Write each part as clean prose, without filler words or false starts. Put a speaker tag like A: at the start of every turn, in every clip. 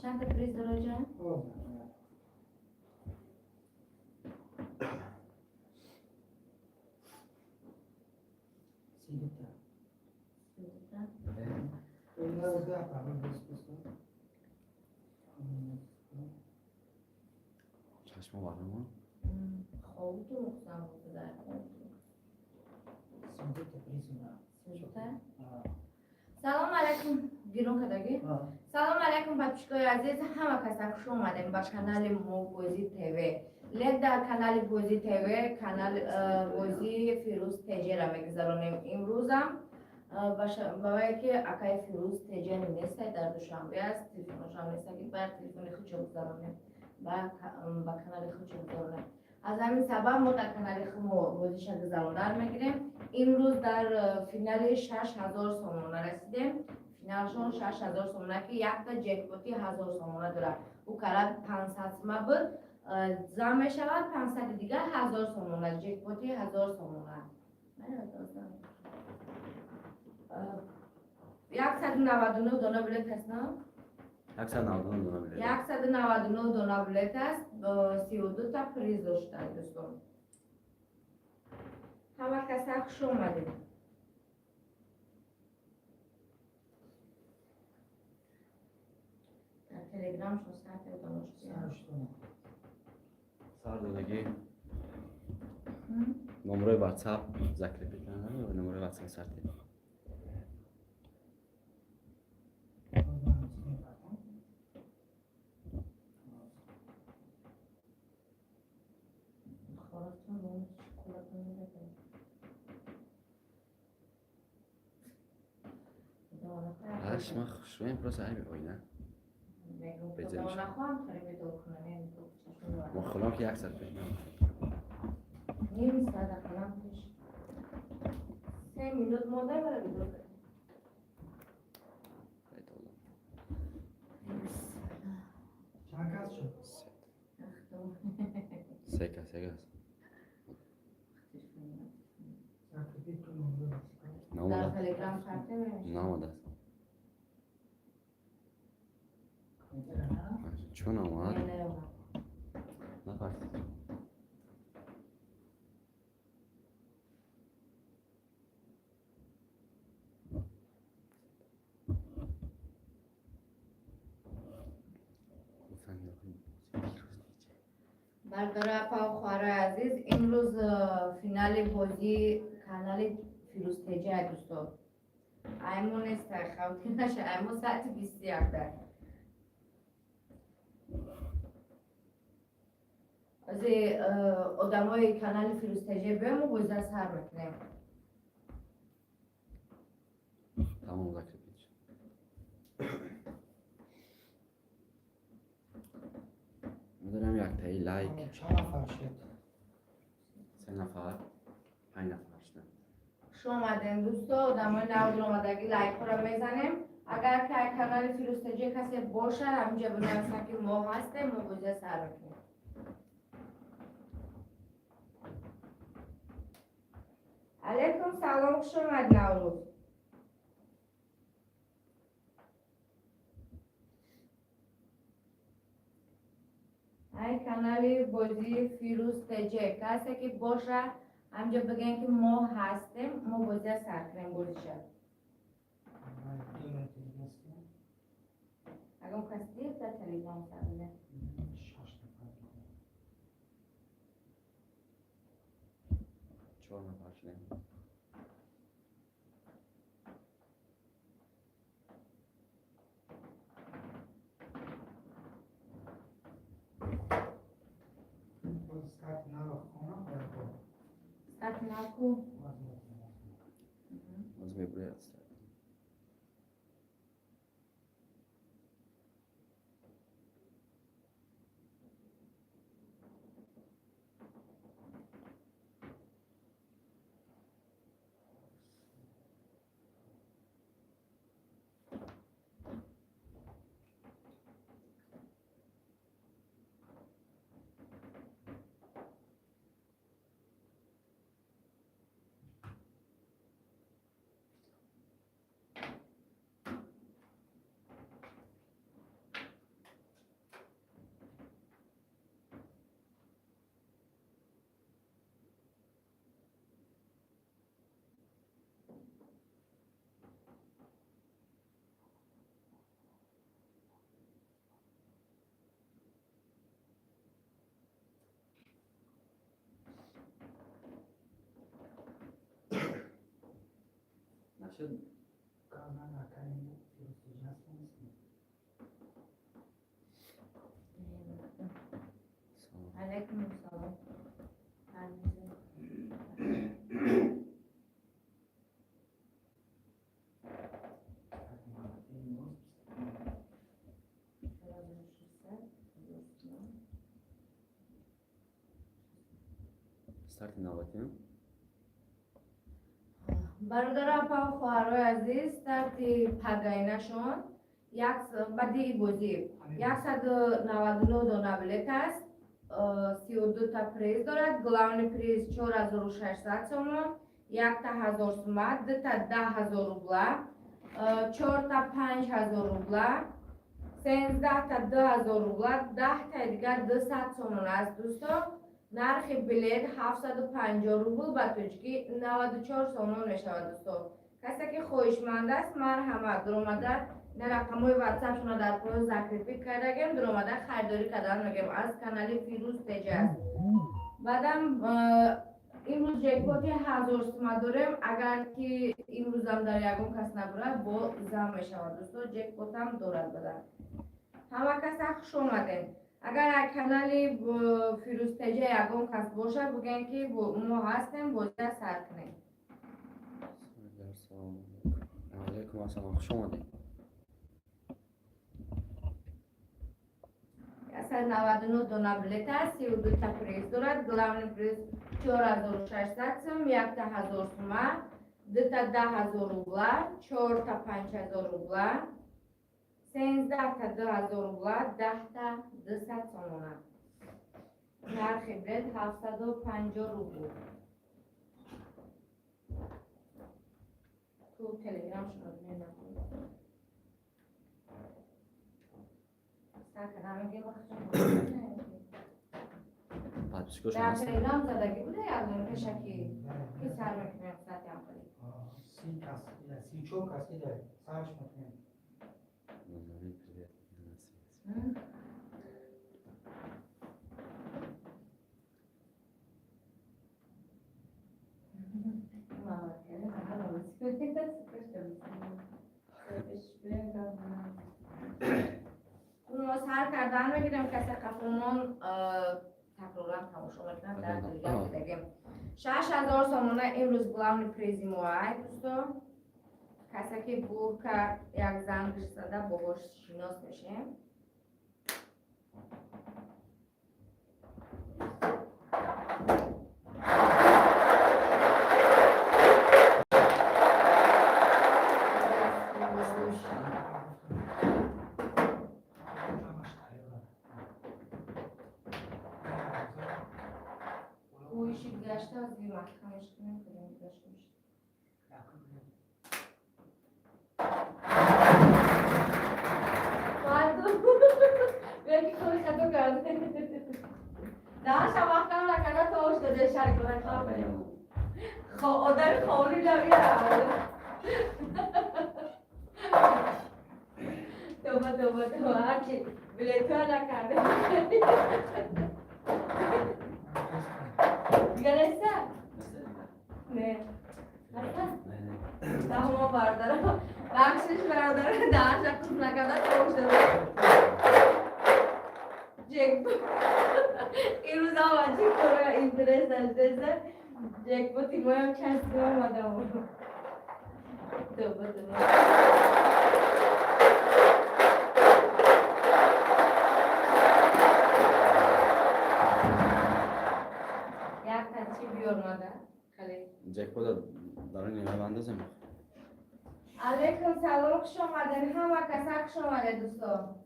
A: چند تا پریز داره جان؟
B: چشم بارمون
A: خوب تو مختم بود در خوب سلام علیکم گیرون کداگی سلام علیکم بچه‌های عزیز همه کسا خوش اومدین با کانال مو بوزی تیوی لید در کانال بوزی تیوی کانال بوزی فیروز تیجی را میگذارونیم امروزم باید که اکای فیروز تیجی نیست در دوشنبه است تلفنش هم نیست که باید تلفن خودش بگذارونیم با کانال خودش بگذارونیم از همین سبب ما در کانال خودمو بوزیش گذاروندن میگیریم امروز در فینال 6000 سومونه رسیدیم فینالشون 6000 سومونه که یک تا جکپوتی 1000 سومونه داره او کارا 500 سومه بود زم می شود 500 دیگه 1000 سومونه جکپوتی 1000 سومونه 199 دونه بلیت هست نه
B: 199 دونه بلیت
A: 199 دونه بلیت است 32 تا پریز داشتن دوستان همه کسا خوش اومدید در تلگرام شو ساعت دانشتی
B: سردونگی نمره واتساپ ذکر بکنم و نمره واتساپ سرتی ما شویم پروسه هایی میبایی نه؟ بزنش ما خلام که یک سر پیش
A: نیم ساعت خلام پیش 3 مینوت مونده برای بیدو
C: چند کس شد؟
B: سه کس
A: در تلگرام شرطه میشه
B: نامده است چون آمد؟ نفرست
A: برادر اپا و خواره عزیز امروز فینال بازی کانال فیروز تیجه دوستان ایمون است خوتی نشه ایمون ساعت 21 در از آدمای کانال فیروز تیجه بیام و بازده سر میکنیم
B: تمام ذکر پیش میدونم یک تایی لایک
C: چند نفر شد؟
B: 3 نفر 5 نفر شدن
A: شما آمدین دوستا آدمای نو آمدگی لایک رو میزنیم اگر که کانال فیروز تیجه کسی باشه همینجا بنویسن که ما هستیم ما بازده سر میکنیم علیکم سلام خوش اومد نوروز ای کانال بازی فیروز تیجه کسی که باشه همجا بگن که ما هستیم ما بازی سر کنیم بازیشه اگر کسی دید در تلگرام سر بده
B: 4 نفر شدن
A: ساعت نکو
B: از میبره است
C: بچه کاملا نکنیم فیروزی هستیم.
A: علیکم السلام.
B: استارت نواتیم.
A: برادر اپا و خواهرای عزیز استارتی پگاینشون بدی بازی 199 دانه بلیت است. 32 تا پریز دارد. گلاونی پریز 4600 سومون، 1000 سومه، 2 تا 10000 روبله، 4 تا 5000 روبله، 13 تا 2000 روبله، 10 تا دیگر 200 سومون است دوستان. نرخ بلیت 750 روبل با ترکی 94 سومون می شود دوستان. کسی که خوشمند است مرحمت درآمده نه رقم‌های واتساپ شما در پای ذکر کردیم درآمده خریداری کردن میگم از کانال فیروز پیج است. بعدم امروز جکپوت 1000 تومان داریم. اگر که امروز هم در یکم کس نبره با زم می شود دوستان. جکپوت هم دارد بدن. همه کس خوش اومدین. اگر کانال فیروز پیج یکم کس باشه بگین که ما هستیم بازی سر کنیم.
B: علیکم السلام، خوش اومدین.
A: 199 دانه بلیت است. 32 تا پریز دارد. گلاون پریز 4600 سوم، 1000 سومه، 2 تا 10000 روبله، 4 تا 5000 روبله، 13 تا 2000 روبله، 10 تا 200 سومون است. نرخ بلیت 750 روبل. تو تلگرام شما ببینید.
B: پادشکوش
A: در
B: هست.
A: تلگرام زدگی بوده یا دونه شکی که سر میکنیم ساعتی هم کنیم
C: 34 کسی داره سرش میکنیم.
A: ما سر کردن بگیریم کسی قفلمون تقریبا تماشا میکنم در تلگرام بگیم 6000 سومونه امروز گلاون پریزی موهای دوستان. کسی که بود که یک زن گشتده باهاش شناس میشیم. اویشی گشته از بی محکمش کنیم کنیم گشته میشه. بیایی که کنی خطو کرده دهش هم محکم نکنه تا اوش داده شرک کنه خواه بریم آدم خوری لبیه توبه هرچی بلیتو نکرده دیگه نیسته؟ نه نه همه بردارم بخشش بردارم دهش کس نکرده تا اوش داده این روز هم چی کنه اینترست از دسته جکپوتی مایم چستی آمده بود توبه یک تنچی بیار ماده خیلی
B: جکپوت دارین اینا بندازیم.
A: علیکم سلام خوش آمدین همه کسا خوش آمده دوستان.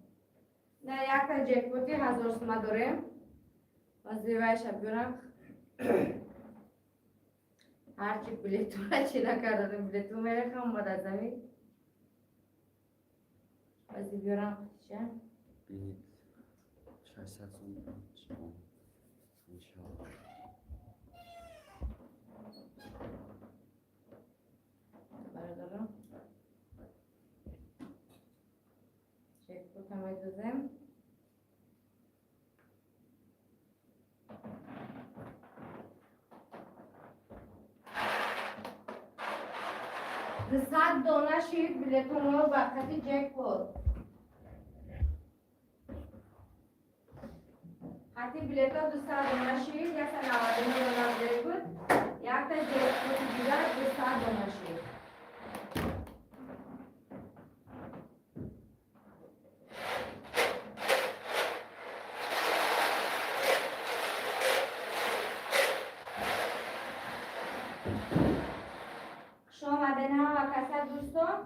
A: نه یک تا جکپوتی 1000 سومه داریم از دیوایش بیارم هرچی بلیتو را چی نکرده بلیتو میره خواهم باید از زمین از بیارم چه؟
B: بینید 600 سوم انشاءالله
A: برادرم جکپوت هم ایدوزیم 200 دانه شیر بلیتون رو به خطی جک بود. خطی بلیت ها 200 دانه شیر، یک تا 99 دانه بلیت بود، یک تا جک بود دیگر 200 دانه شیر. خوش آمدین همه کسا دوستان.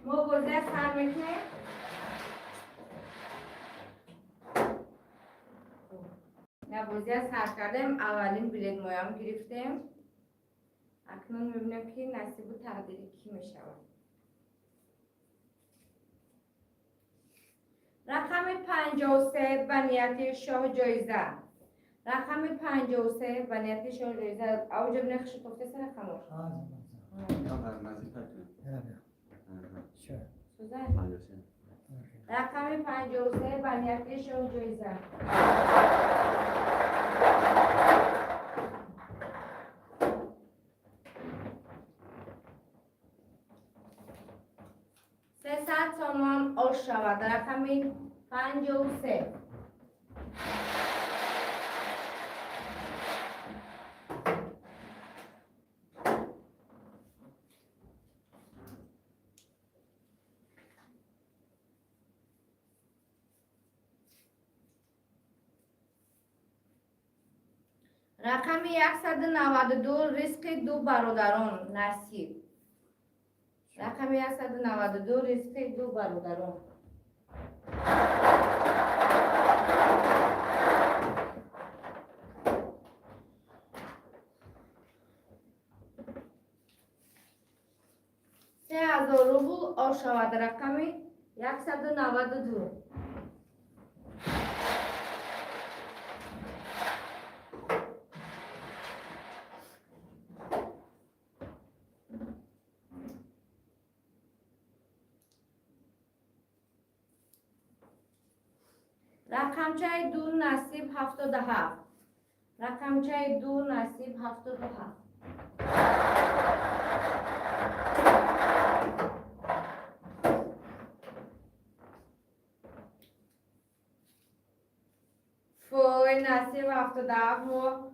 A: ما بازی سر میکنیم. نه بازی سر کردیم، اولین بلیت مایم گرفتیم. اکنون میبینیم که نصیب و تقدیری کی میشود. رقم 53 به نیت شاه جایزه. رقم 53 به نیت شاه جایزه. اوجا بنخش توفته سر رقمش. رقم 53 به نیت شاه جایزه. تومان آش شود. رقم 53. رقم 192 ریسک دو برادران نصیب. رقم 192 ریسک دو برادران. ₹3000 آش شود. رقم 192. رقمچه دو نصیب 77. رقمچه دو نصیب 77. فوی نصیب 77 و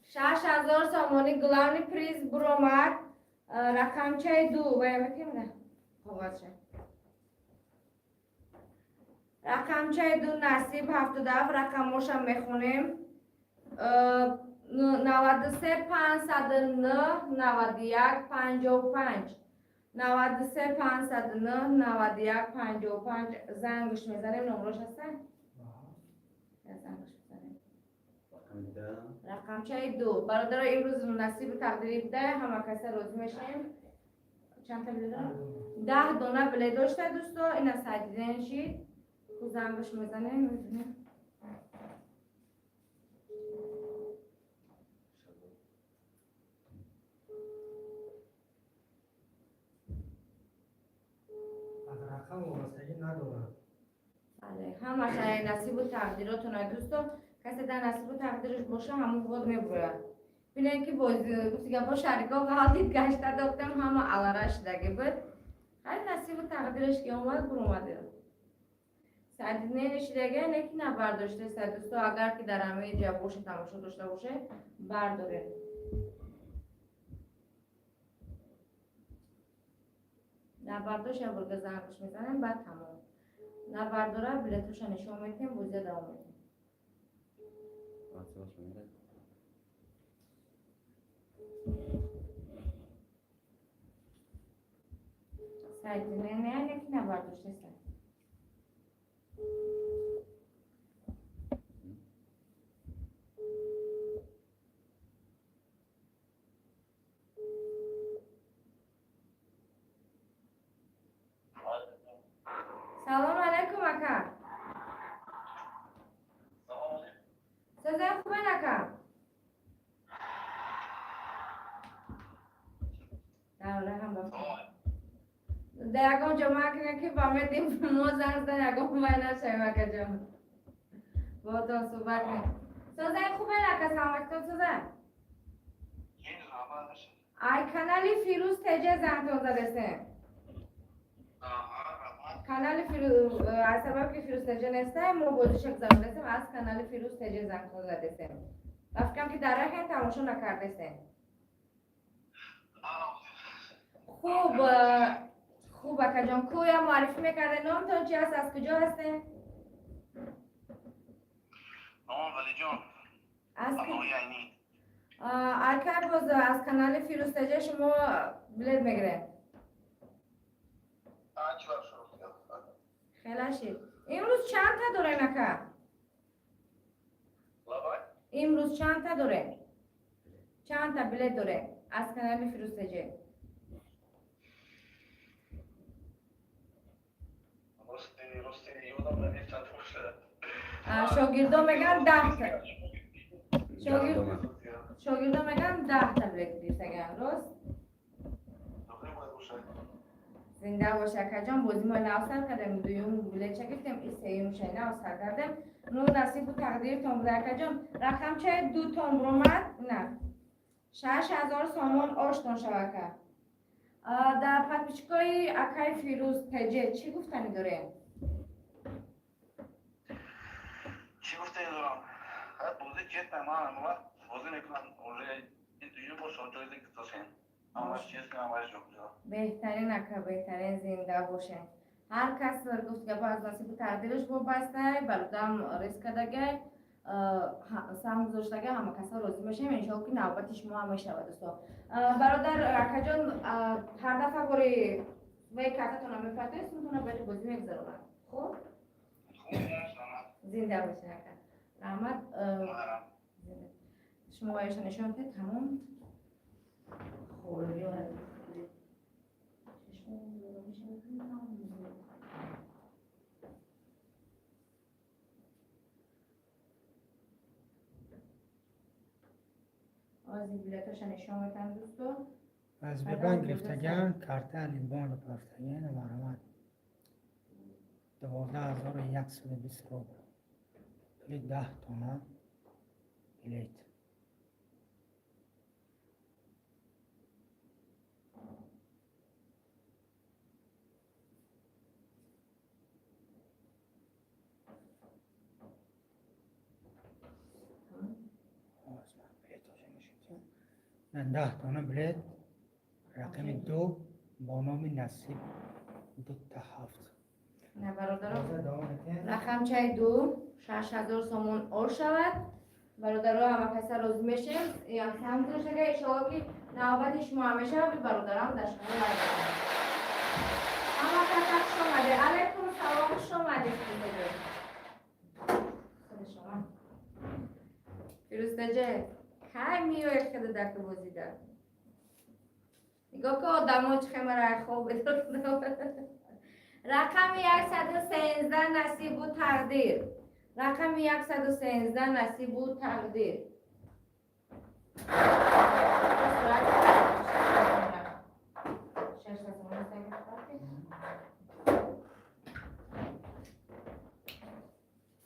A: 6000 سامانی گلانی پریز برومد. رقمچه دو باید بکنیم رقمچه دو نصیب 77. رقمش هم میخونیم 93 509 91 55 93 509 91 55. زنگش میزنیم. نمروش هستن؟ زنگش میزنیم. رقمچه دو. برادر امروز نصیب تقدیری بده. همه کسی روز میشیم. چند تا بلیده؟ 10 دانه بلیده داشته دوستا. این از سجیده شید. زنگش میزنیم. میبینیم
C: رقم وابستگی ندارم.
A: بله همه شای نصیب و تقدیراتون دوستا. کسی در نصیب و تقدیرش باشه همون خود میبروید. بینید که گفتی با شریکا و حالید گشته داختم همه علارش دگه بود. هر نصیب و تقدیرش که اومد برو اومده. سعدینه نشیدگه نکی نبرداشته سعد دوستا. اگر که در همه جا باشه تماشا داشته باشه برداره. نبرداشت یا برگه زنگش میزنیم بعد تمام. نبرداره بلیتوش نشون میتیم بوزه دوام میتیم. سعدینه نه نکی نبرداشته سعد. سلام علیکم اکا. سلام خوبه اکا. دوره هم بفرم. دیگه جمعه کنه که با میدیم موزه هست دیگه باید نشیم اکا جمعه. با تو صحبت کنیم. سازن خوبه نکه سلامت سازن ای کانالی فیروز تجه زن تو زدسته کانال فیروز از سبب که فیروز تجه نسته ما بودشک زدسته و از کانال فیروز تجه زن تو زدسته افکم که در راه تماشا نکردسته خوب اکا جان کویا معرفی میکرده نامتون چی هست از کجا هسته؟
D: نام ولی جان
A: از
D: یعنی
A: ارکر باز از کانال فیروز تجه شما بلد میگیره خیلی شید امروز چند تا دوره نکه؟ امروز چند تا دوره؟ چند تا بلد دوره از کانال فیروز تجه؟ شاگردان میگن 10 تا شاگردان میگن 10 تا بلد دیرتگن راست؟ زنده باشه که جان بازی ما نوسر کردم دویم بلد چه گفتم این سیم شای نوسر کردم نو نصیب و تقدیر تون بوده که جان رقم چه 2 تون برومد نه 6000 سامان آشتون شوکه در پتپیچکای اکای فیروز تجه چی گفتنی داره؟
D: چی گفته دارم؟ هر بوزی چیت نمان بوزی میکنم اونجا این دویو با شانجایی دیگه تاسین همش چیز که همش جا
A: بهترین اکا بهترین زنده باشه هر کس گفت که از نصیب تقدیرش بابسته برادم ریسک دگه سهم گذاشتگه همه کسا راضی میشه انشاءالله که نوبتش ما هم میشود دوستا برادر اکا جان هر دفعه باری وی کارتتون هم میفرستید میتونه برای بازی میگذارونم خب زنده باشه اکا رحمت شما بایش نشون بده تمام خوری از این بلیتاش نشون بدن دوستو
C: از ببان گرفتگان کارت لیمبان پرفتگان مرمت 12120 روبل پلیت 10 تومن پلیت من 10 تومن بلیت رقم 2 با نام نصیب 2 تا 7
A: نه برادرم رقم چای 2 6000 سومون اور شود برادرها همه کسا روز میشه یا هم گذاشته که اشتغال که نوبت شما همیشه و برادرم در شما لازم همه کسا شماده علیکم سلام شماده شما فیروز تجه که میوه خیلی درک بازی دار نگاه که آدم ها چه خمره خوب رقم 113 نصیب و تقدیر رقم 113 نصیب و تقدیر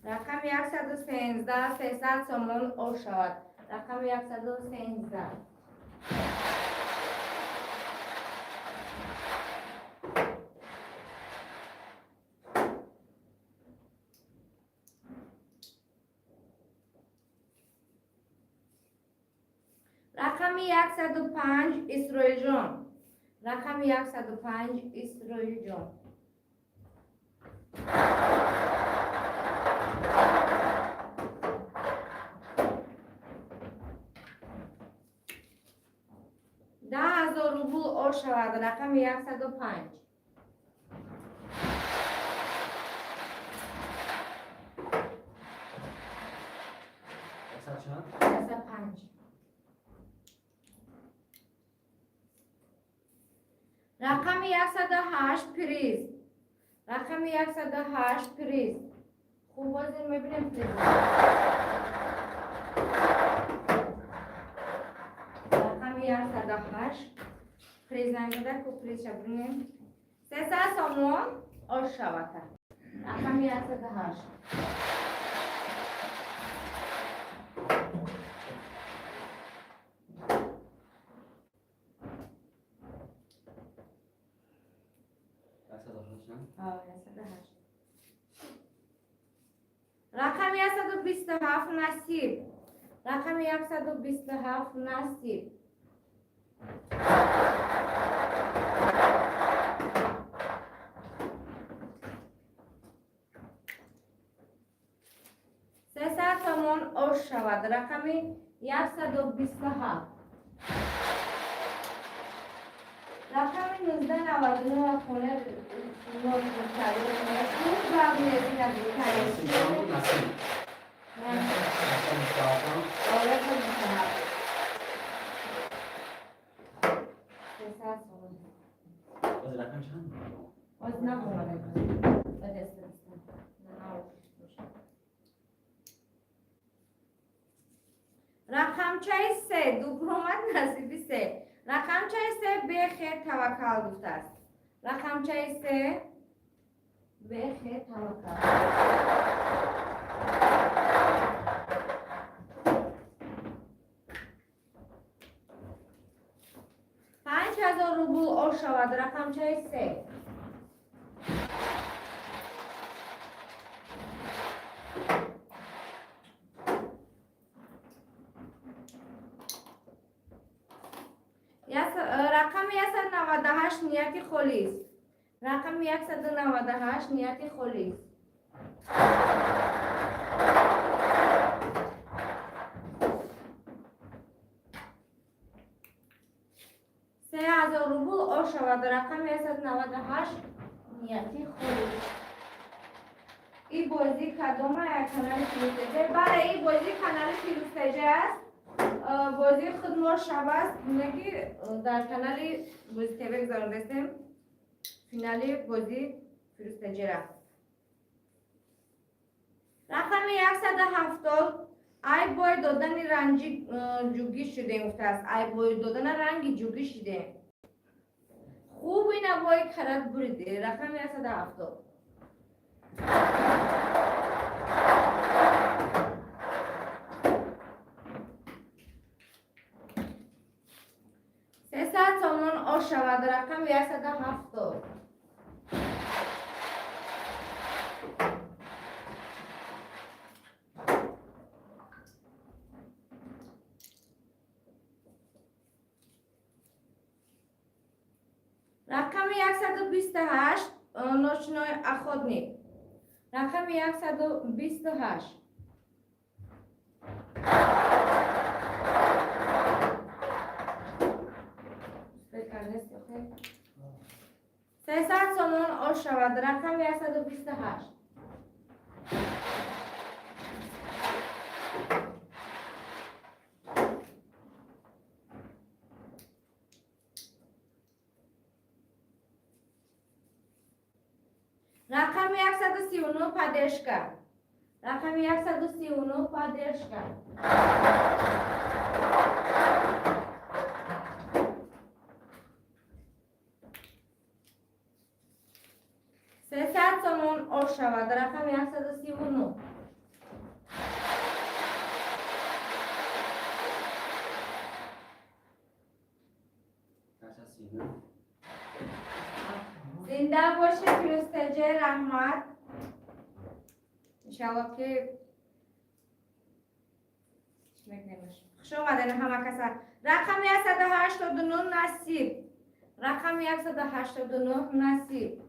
A: رقم 113 300 سومون او شود رقم 113 رقم 105 اسرائیل جان رقم 105 اسرائیل جان ده 1000 روبل اور شود رقم 105 105 رقم 108 پریز رقم 108 پریز خوب بازی میبینیم پریز رقم 108 پریز نمیده که پریز شبرینیم 300 سومون اور شوکه رقم 108 108. رقم 127 نصیب. رقم 127 نصیب. سیصد تومان عرض شود. رقم 127. رقم 1999 خونه نوت مختلف خوب و میرسید از این تریسی آره خود میکنم 300 تومان
B: باز رقم چند؟
A: باز نمومده باید استرستم رقم چای 3 دوبرومت نصیبی 3 رقم چای 3 به خیر توکل گفته است رقم چای 3 به خیر توکل 5000 روبل عرض شود. رقم چای 3 رقم 198 نیت خلیص. رقم 198 نیت خلیص. سه هزار روبل عرض شود. رقم 198 نیت خلیص. این بازی کدوم کانال فیروزتجه؟ برای این بازی کانال فیروزتجه است. بازی خود ما شب است که در کانال بازی تیوی گذارم رسیم فینالی بازی فیروزتجه رفت. رقم 170 ای باید دادن رنگی جوگی شده گفته است. ای باید دادن رنگی جوگی شده خوب این باید خرد بریده. رقم 170 300 تومان عرض شود. رقم 170 رقم 128 نوشنای اخودنی. رقم 128 300 تومان عرض شود. رقم 128 رقم 139 پادشکا. رقم 139 پادشکا 300 تومان عرض شود. رقم 139 زنده باشه فیروزتجه رحمت انشاءالله که خوش آمدن همه کسا. رقم 189 نصیب. رقم 189 نصیب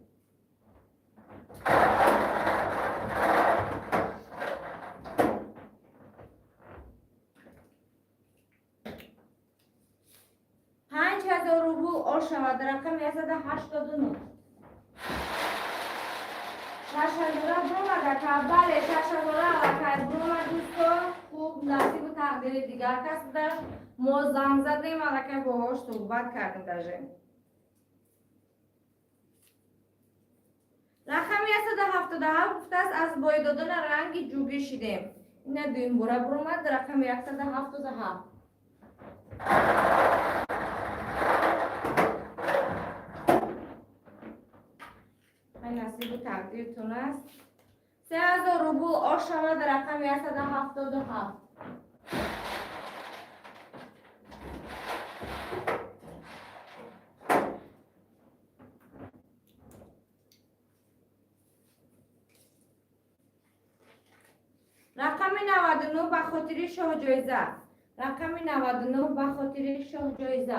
A: 5000 روبل عرض شود. رقم 189 ششهزاره برومد که بله ششهزاره که برومد دوستان خوب نصیب و تقدیر دیگر کس در ما زنگ زدیم که باهاش صحبت کردیم در جیم. رقم 177 گفته است از باید دادن رنگ جوگی شدیم. این دویم باره برومد. رقم 177 این نصیب و تقدیرتون است. 3000 روبل عرض شود. رقم 177 177 رقم 99 به خاطر شاه جایزه. رقم 99 به خاطر شاه جایزه.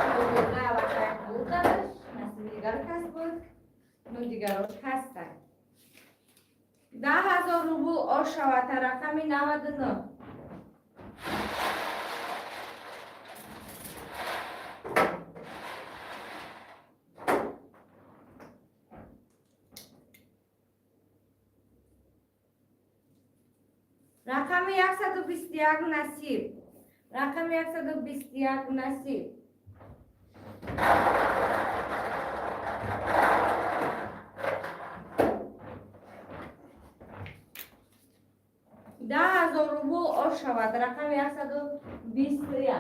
A: شاه جایزه اول بود دارش. نصیب دیگر کس بود. نو دیگراش هستن. 10,000 روبل آر شود. رقم 99. رقم 121 نصیب. رقم 121 نصیب. ده 10,000 روبل آر شود. رقم 121.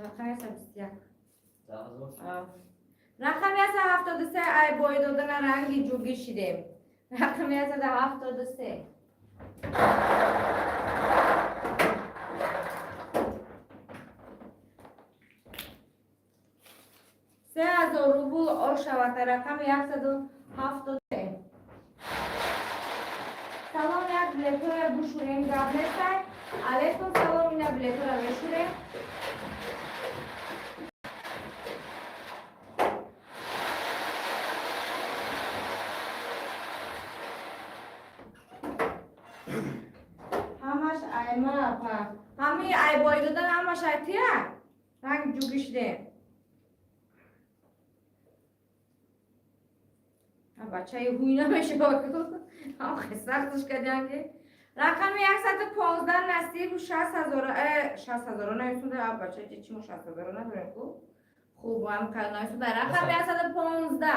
A: رقم 121. رقم 173 ای باید دادن رنگی جوگی شدیم. رقم 173. 3,000 روبل آر شود. رقم 173. سلام یک بلیتو بشوریم گاب نیستن. علیکم سلام این بلیتو را بشوریم. همش ایمه پا همه ای باید دادن همش ایتیه رنگ جوگیش ده بچه یه هوی نمیشه باکو هم خسرتش کردیم که رقم 115 نصیب 60,000 نمیسونده بچه چی ما 60,000 نداریم خوب هم که نمیسونده رقم 115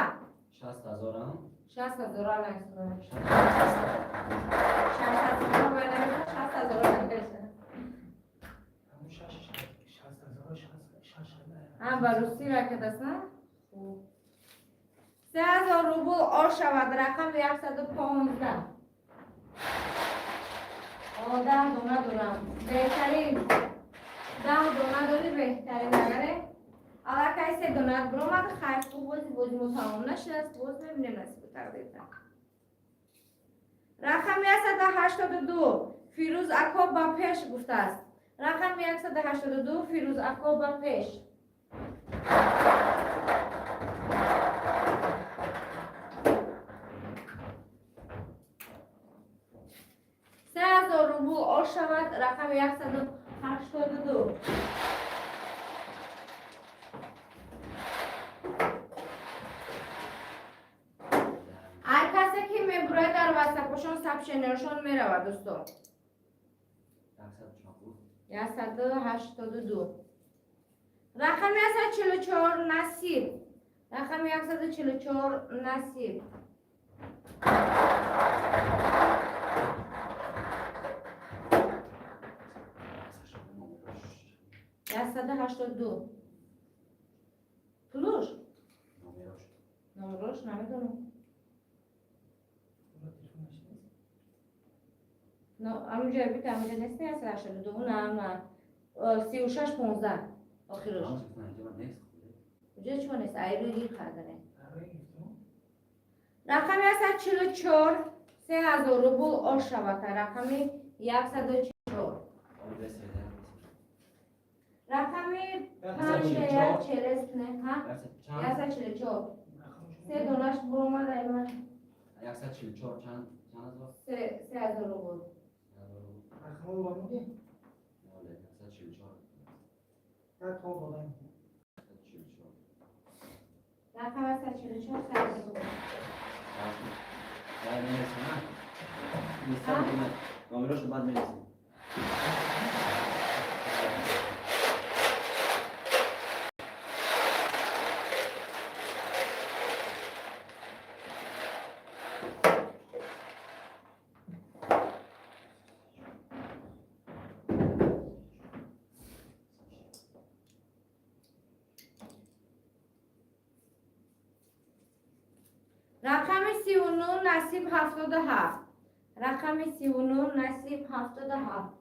B: 60,000 هم
A: 60,000 نمیسونده 60,000 باید نمیسونده 60,000 نمیسونده هم بروسی را که دست نه؟ 3,000 روبل آر شود. رقم 115. 10 دونه دارم. بهترین 10 دونه داری بهترین نگره. اول که 3 دونه برامد خیلی خوب بازی تمام نشده است. باز ببینیم نصیب تقدیر کنم. رقم 182 فیروز اکا با پیش گفته است. رقم 182 فیروز اکا با پیش. 3,000 روبل آر شود. رقم 182. هر کسی که میبره در واسطشون سب شنرشون میرود دوستان. 182. رقم 144 نصیب. رقم 144 نصیب. 182 پلوش نمروش نمیدونم همونجا بیت همونجا نیستی 182 نه 36 15 آخرش کجا چون نیست ایرو گیر خردنه رقم 144 3,000 روبل آر شود. رقم 144 رقم 540 نه ها 144 3 دونش برومد ایمان
B: 144 چند هزار
A: 3,000 روبل
C: رقم رو بامونی؟
B: بله 144
C: رقم رو بامونی
A: رقم 144 3,000 روبل
B: بعد میرسیم نه؟ نیستم که من نامراشو بعد میرسیم
A: رقم 39 نصیب 77 رقم 39 نصیب 77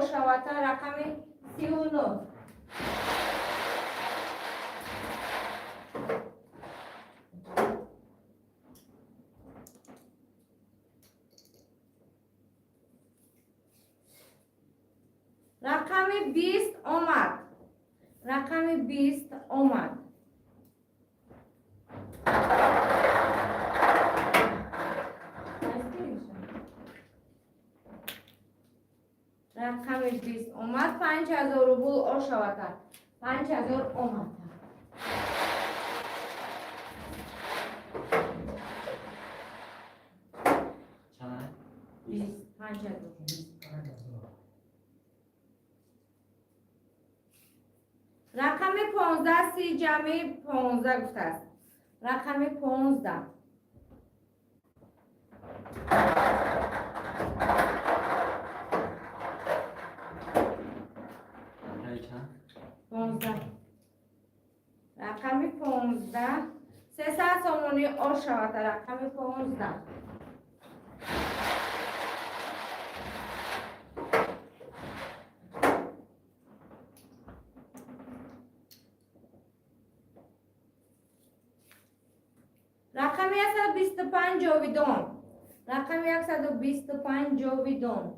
A: شود رقم 39. رقم 20 آمد. رقم 20 آمد. رقم 20 آمد. 5000 روبل او شود. 5000 آمد.
B: چند؟
A: 20 5000. رقم 15 سی جمع 15 گفته است. رقم 15
B: رقم چند؟
A: 15 رقم 15 300 سومونی او شود. رقم 15 رقم 125 جاویدان. رقم 125 جاویدان.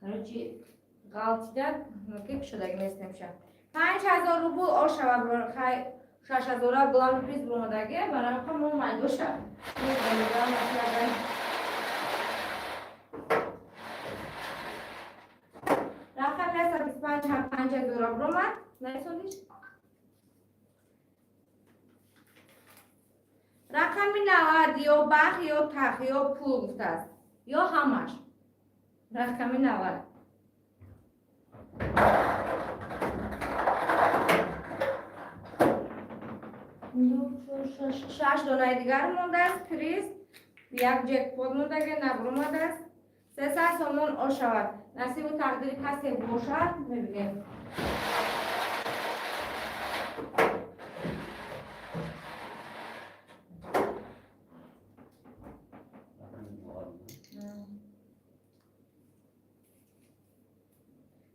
A: هرچی غلطیده که شده نیستم شد. 5000 روبل او شود. خیلی 6000 گلام پریز برمودگه برای همون منجو شد. رقم 125 هم 5000 برمد. نیستونیش؟ رقم 90 یا بخ یا تخ یا پول گفته است. یا همش. رقم 90 6 دانه دیگر مونده است. پریز یک جکپوت مونده که نبرمده است. 300 سومون او شود. نصیب و تقدیر کسی باشد میبینیم.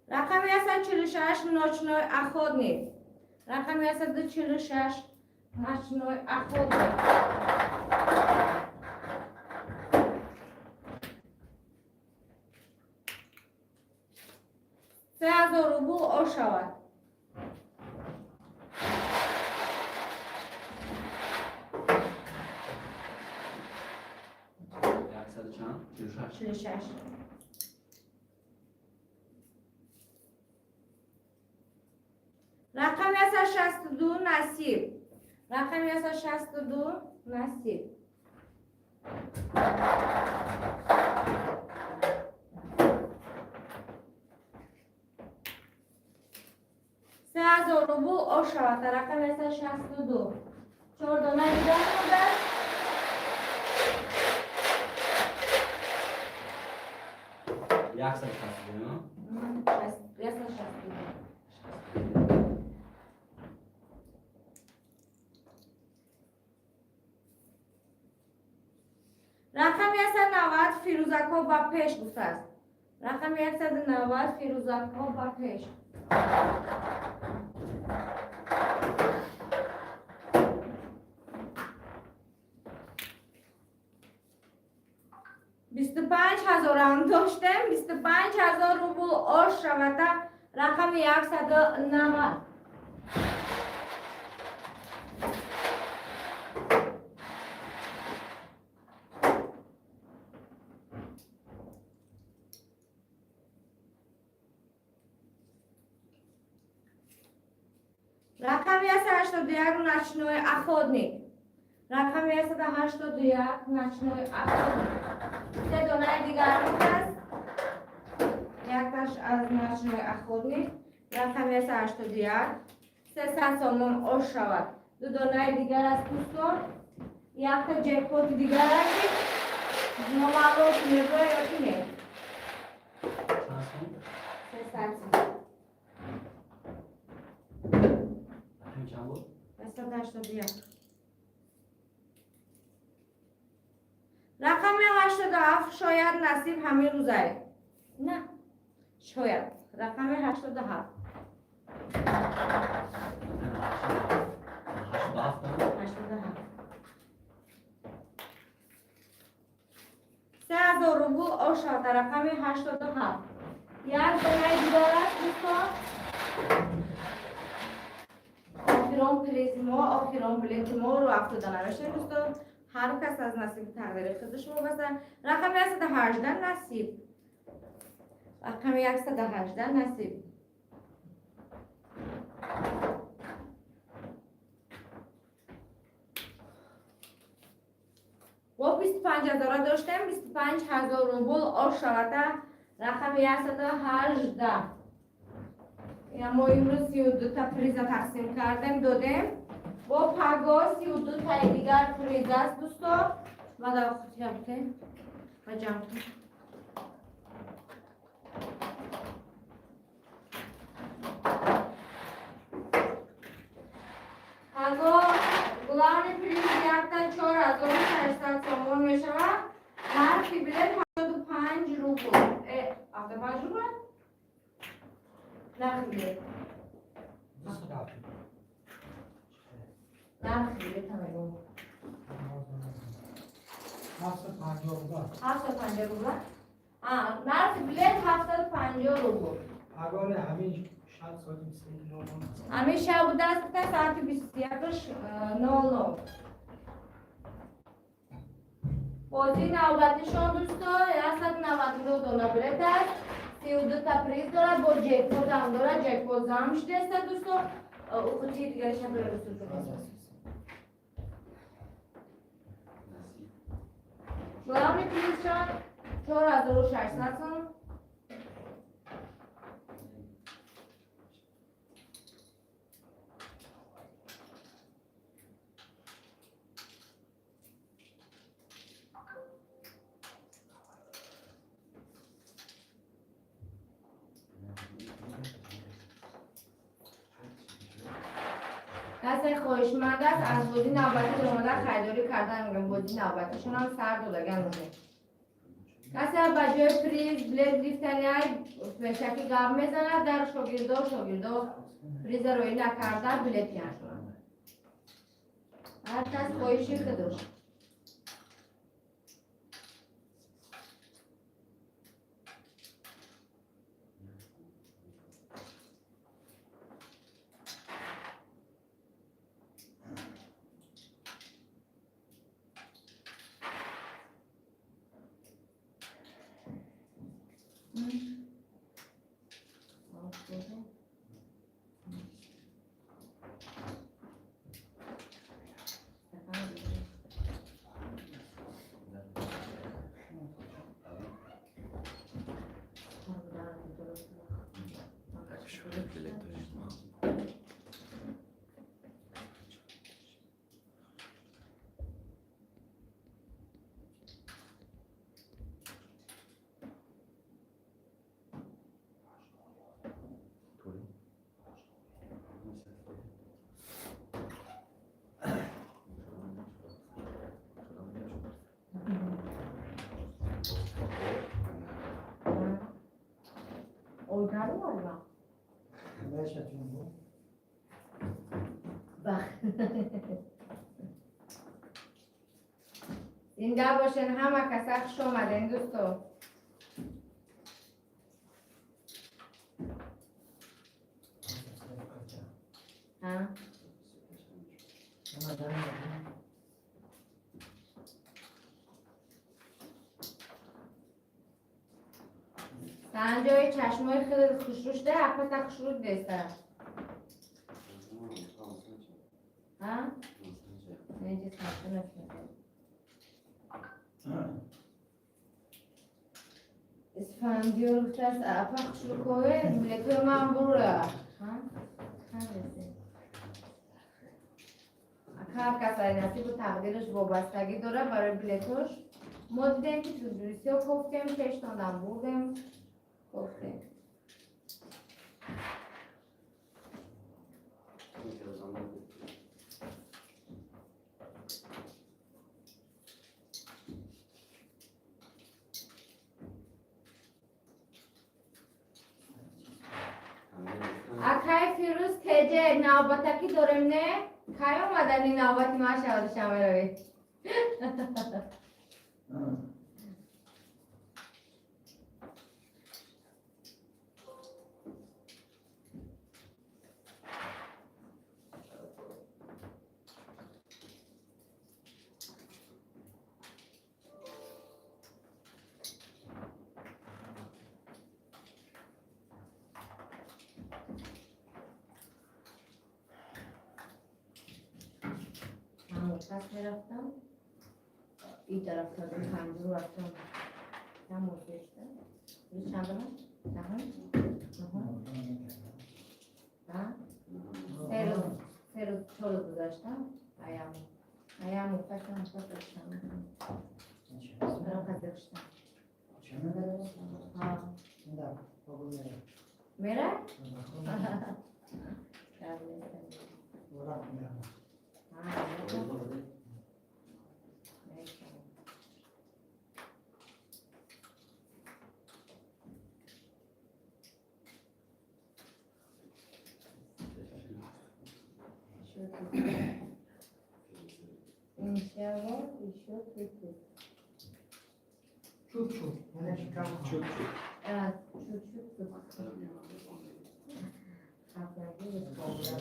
A: رقم 146 ناچنای اخود نیست. رقم 146 ناچنای اخود نیست. 3000 روبل او شود.
B: چند؟
A: 46 رقم 162 نصیب. رقم 162 نصیب. سه هزار روبل او شود. رقم 162 4 دانه دیگر مونده.
B: یک سال خسته
A: رقم 190 فیروزکو با پیش گفته است. رقم 190 فیروزکو با پیش. بیست و 25000 هم داشتم. 25000 روبل او شود. رقم 190 رقم 181 نشنوی اخودنی. رقم 181 نشنوی اخودنی. سه دانه دیگر است. یکش از نشنوی اخودنی. رقم 181 300 سومون او شود. دو دانه دیگر از دوستان. یک جکپوت دیگر است. نمالوت میروه یا کی نه؟ 300
B: چند بود؟
A: 181 شاید نصیب همین روزه. نه شاید رقم 87 3000 روبل آشاد رقم 87 یک دونه دیگر است دوستان. آخران پلیز ما آخران بلیت ما رو 70 نوشته دوستان. هر کس از نصیب تقدیر خودش وابسته. رقم 118 نصیب. رقم 118 نصیب. و 25000 داشتیم. 25000 روبل آشاده رقم 118. یا ما امروز 32 تا پریزا تقسیم کردیم دادیم. با پگاه 32 تا دیگر پریز است دوستان. و در خودی هفته و جمع کنیم. پگاه گلان پریز یک تا 4800 تومان می شود. نرخ بلیط 75 روبل. 75 روبل؟ نرخ بلیط. نرخ بلیط همه رو. 750 روبل. نرخ بلیط 750 روبل.
C: اگر همین شب ساعت 29
A: همین شب بوده است تا ساعت 21:00. بازی نوبتیشان دوستان 192 دونه بلیط است. 32 تا پریز دارد با جکپوت هم دارد. جکپوت هم شده است دوستان. او خودی دیگرش هم برای رسول کنید. گلان پریزشان 4600 تومان. کسی خوشمند است از بازی نوبتی اومده خریداری کردن. میگم بازی نوبتیشون هم سر دولگن میشه. کسی به جای پریز بلیط لیفتنی بشکی گام میزند در شاگردا پریز روی نکرده بلیطی هستند. هر کس خواهشی که داشت. Olgaru olma.
C: Ne şatıyorsun bu?
A: Bak. زنده باشین همه کسا خوش آمدین دوستو. ها؟ سنجای چشمای خیلی خوشروش ده اپا تا خوشروش دیسته. ها؟ نیجی سنجا نفیده. اسفندیو رفته است اپا خوشروش کوه بلیتوی من بروره. ها؟ هر کسی نصیب و تقدیرش وابستگی داره برای بلیتوش. ما دیدیم که تو گفتیم کشتاندم بودیم گفتیم تجه نوبتکی داریم نه؟ کی اومدن این نوبتی ما شود شما روی پس میرفتم این طرف تا دو پنجه رفتم هم مرتشتم روی چند برم؟ دهم؟ نهم؟ سه روز چه روز گذاشتم ایام پشتم داشتم برم خزشتم میره؟ İnşallah işe tutup.
C: Çuçu.
A: Evet, çocuk tutup. Hakikaten bir problem.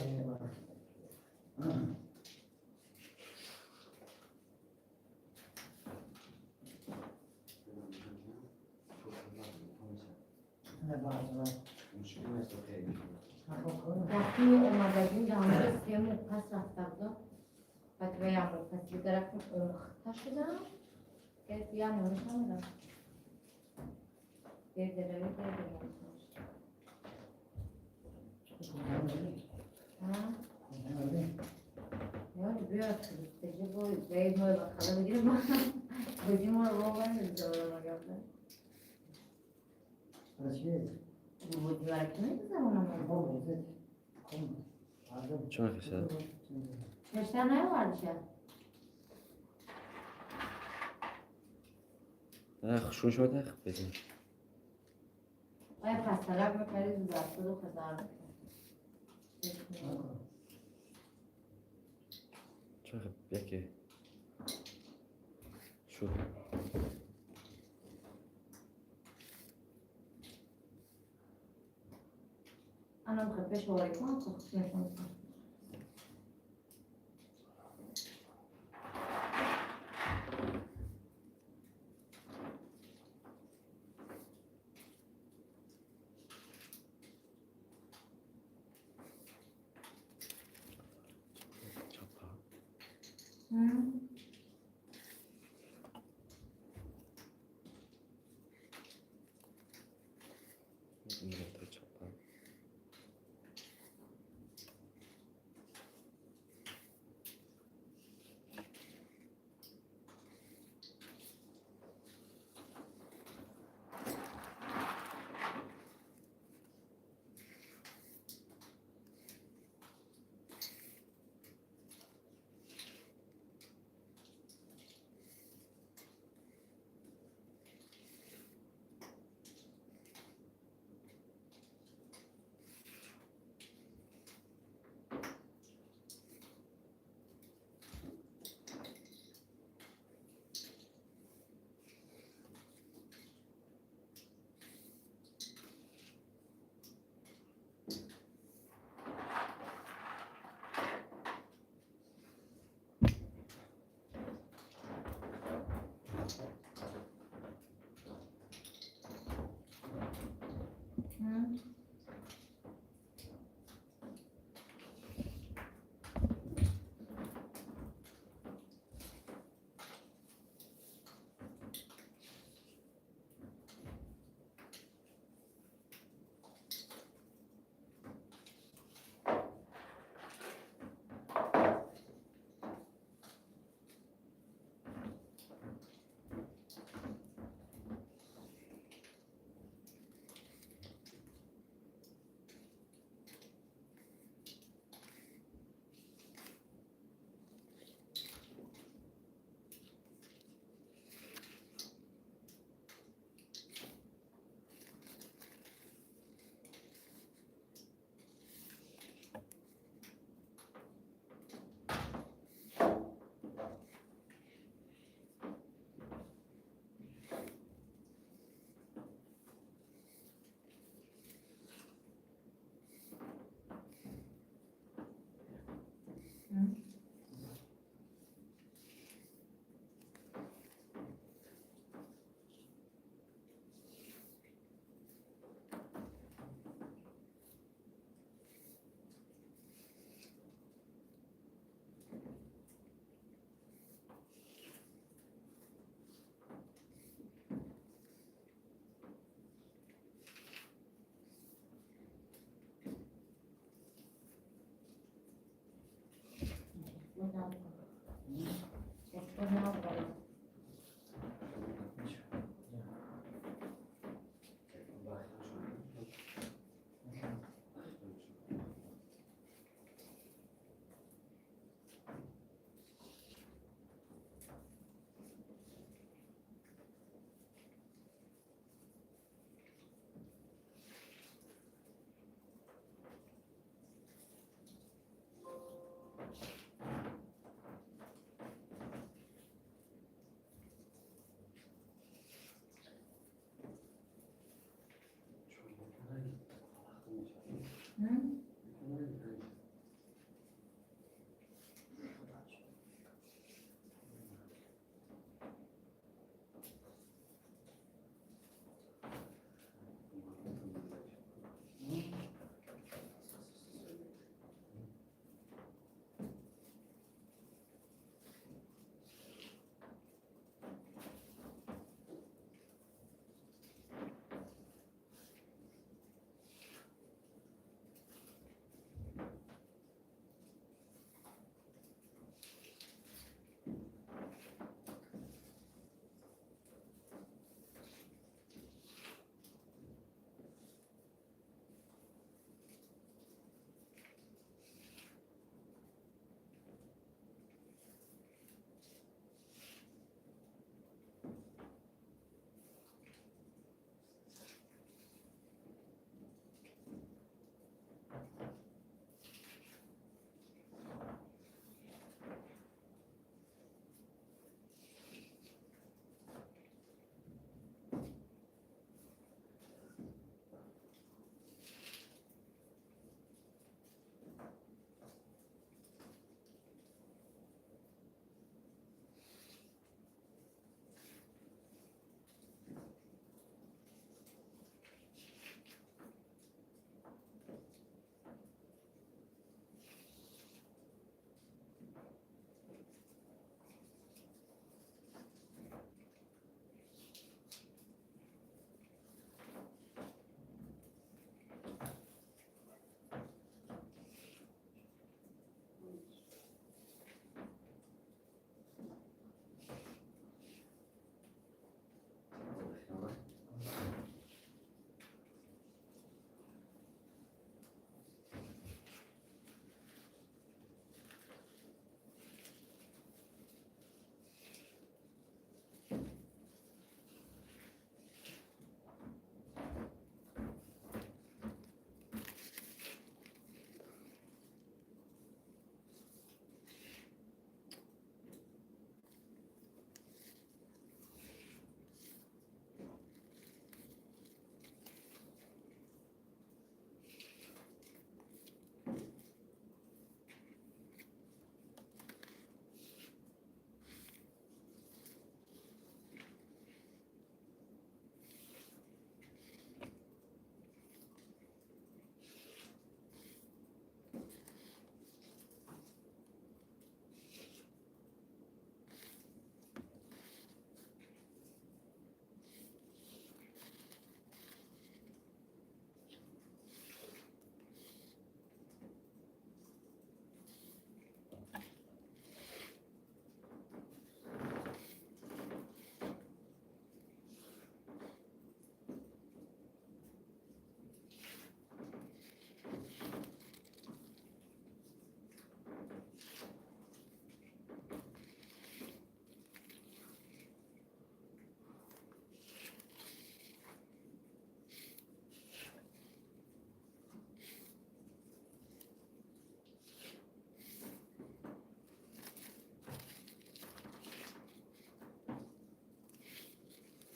A: وقتی اومدیم دانش سیمو پس رفتم بعد ویام پس درکم اون شدم که بیام نمیشم دیگه yani biraz tecrübe ve böyle bakalım diye bak. Bizim o roman da zoruma geldi. Bu diğer kimi zaman ama?
B: Çok güzel.
A: Kaç tane vardı ya?
B: شو شو تخ بدین
A: Ay pastalar mı kare düzeltti o kadar.
B: çok yeki şu
A: أنا مخبيش وريك ما تخفيش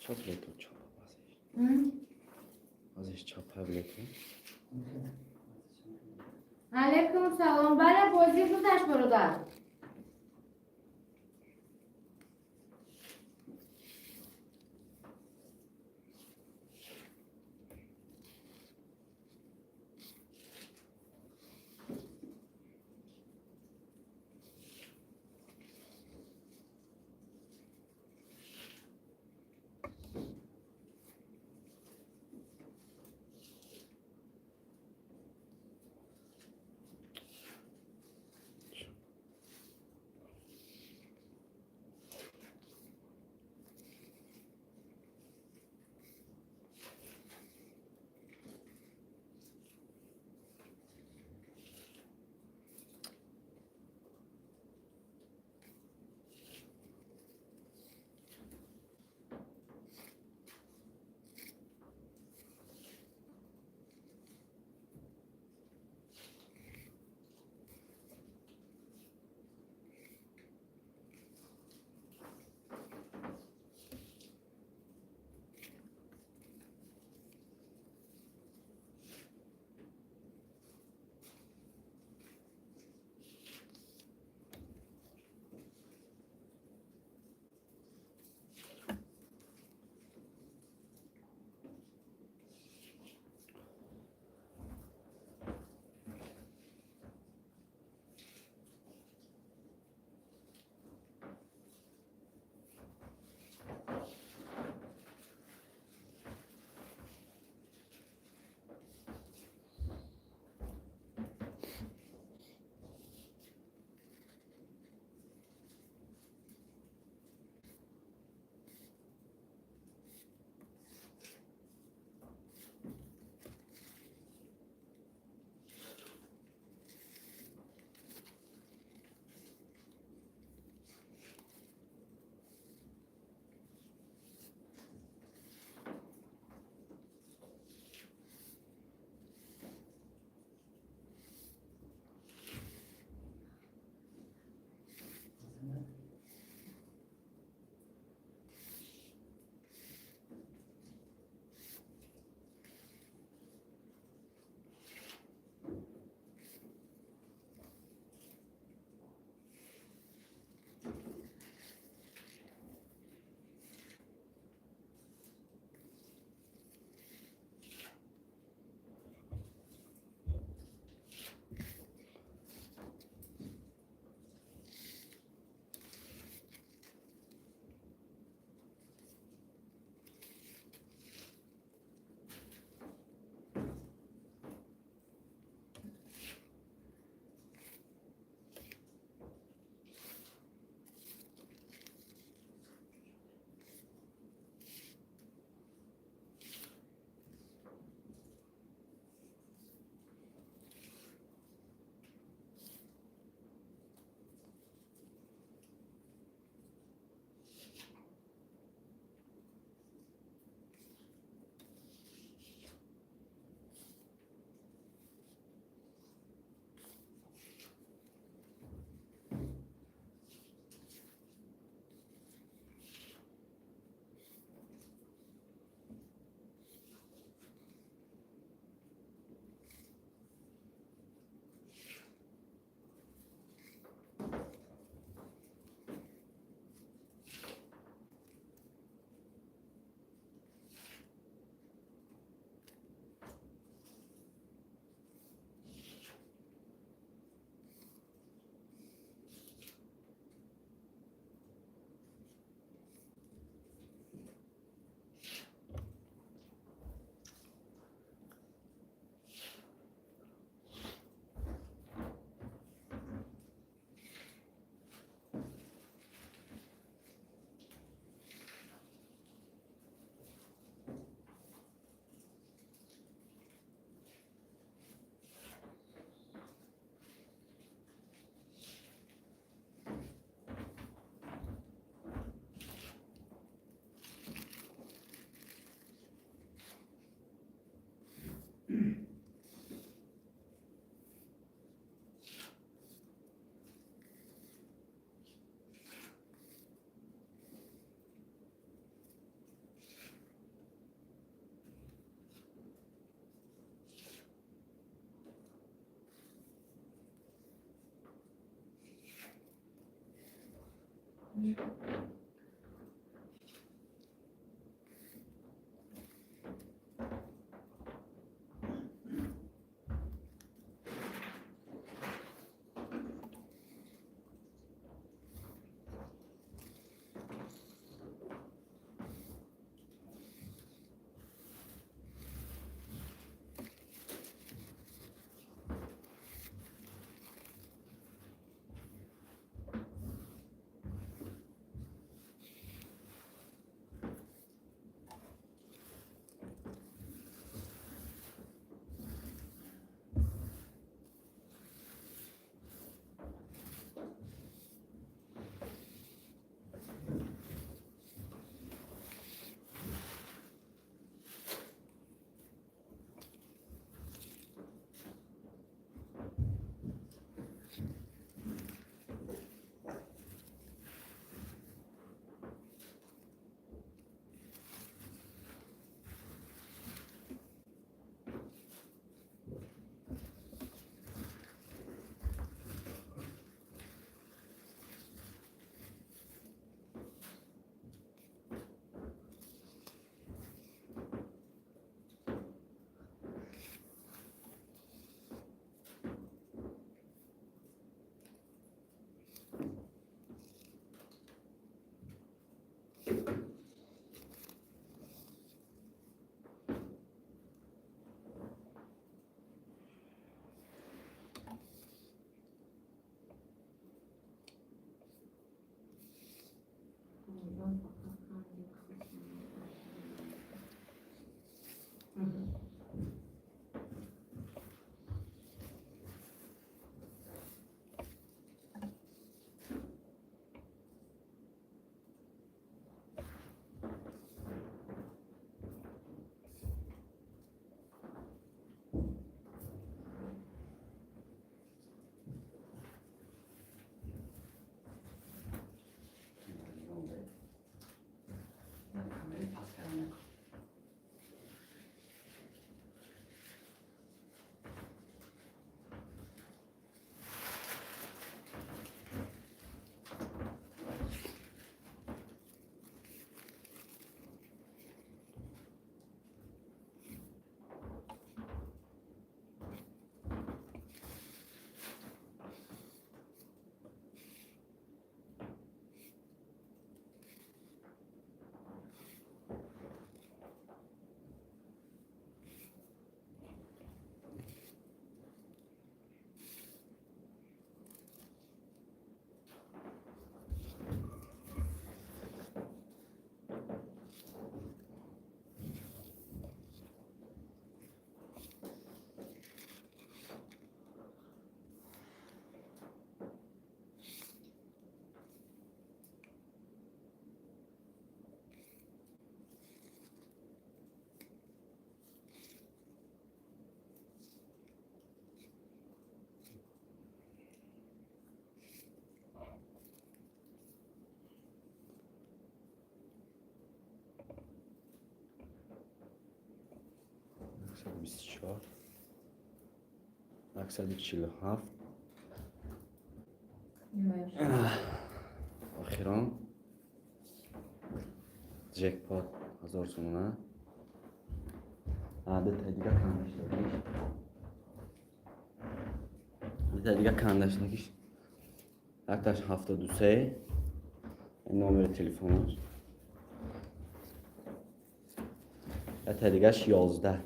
B: چاپلیتو چاپ ازش چاپ پبلیتو
A: علیکم سلام بله بازی گذشت برادر
B: 124 147 آخران جکپات 1000 سومونه عدد دیگه کندشتگیش اکتاش 73 نمره تلفنش دیگهش 11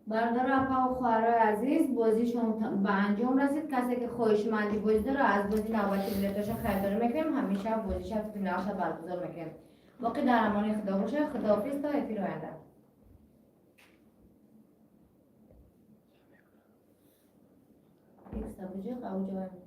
A: برادر اپا و خواهرای عزیز بازیشون به انجام رسید. کسی که خواهشمندی بازی داره از بازی نوبتی بلیتاشون خریداری میکنیم. همیشه بازیش تو نقشه برگزار میکنیم. باقی در امان خدا باشه. خداحافظ تا اپی آینده. یک سبجه قوی جواب